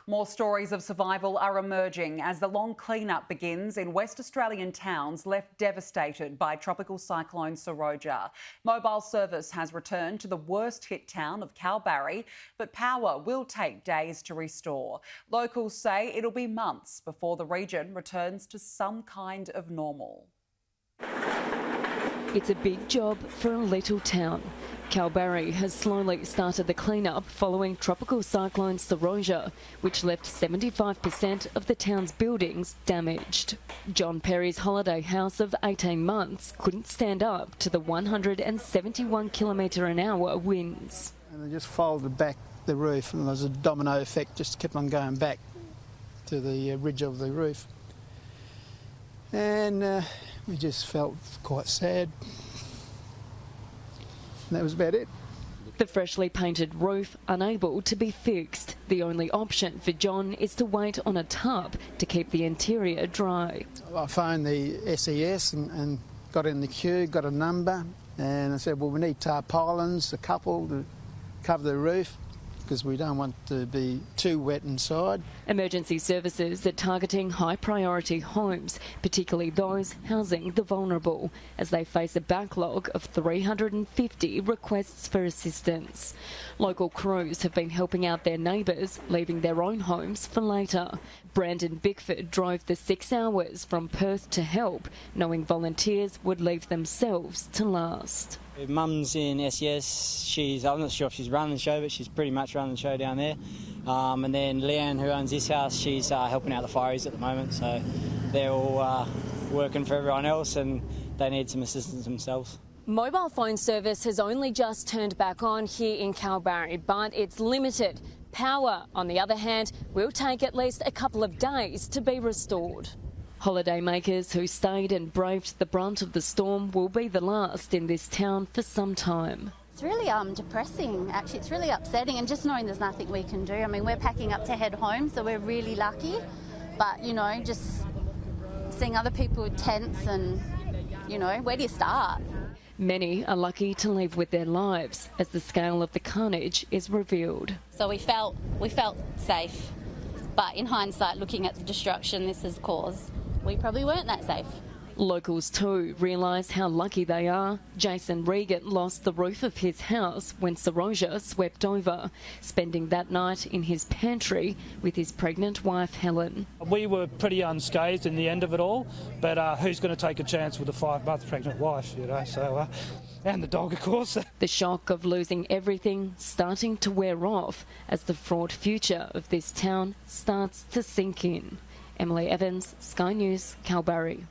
More stories of survival are emerging as the long clean-up begins in West Australian towns left devastated by Tropical Cyclone Seroja. Mobile service has returned to the worst-hit town of Kalbarri, but power will take days to restore. Locals say it'll be months before the region returns to some kind of normal. It's a big job for a little town. Kalbarri has slowly started the clean-up following Tropical Cyclone Seroja, which left 75% of the town's buildings damaged. John Perry's holiday house of 18 months couldn't stand up to the 171 km/h winds. And they just folded back the roof, and there was a domino effect, just kept on going back to the ridge of the roof. And we just felt quite sad. And that was about it. The freshly painted roof unable to be fixed. The only option for John is to wait on a tub to keep the interior dry. I phoned the SES and got in the queue, got a number, and I said, well, we need tarpaulins, a couple, to cover the roof, because we don't want to be too wet inside. Emergency services are targeting high-priority homes, particularly those housing the vulnerable, as they face a backlog of 350 requests for assistance. Local crews have been helping out their neighbours, leaving their own homes for later. Brandon Bickford drove the 6 hours from Perth to help, knowing volunteers would leave themselves to last. Mum's in SES, I'm not sure if she's running the show, but she's pretty much running the show down there. And then Leanne, who owns this house, she's helping out the fireys at the moment, so they're all working for everyone else and they need some assistance themselves. Mobile phone service has only just turned back on here in Kalbarri, but it's limited. Power, on the other hand, will take at least a couple of days to be restored. Holidaymakers who stayed and braved the brunt of the storm will be the last in this town for some time. It's really depressing, actually. It's really upsetting, and just knowing there's nothing we can do. I mean, we're packing up to head home, so we're really lucky. But, you know, just seeing other people with tents and, you know, where do you start? Many are lucky to leave with their lives as the scale of the carnage is revealed. So we felt safe, but in hindsight, looking at the destruction this has caused, we probably weren't that safe. Locals too realise how lucky they are. Jason Regan lost the roof of his house when Seroja swept over, spending that night in his pantry with his pregnant wife Helen. We were pretty unscathed in the end of it all, but who's going to take a chance with a 5-month pregnant wife, you know, so, and the dog, of course. The shock of losing everything starting to wear off as the fraught future of this town starts to sink in. Emily Evans, Sky News, Kalbarri.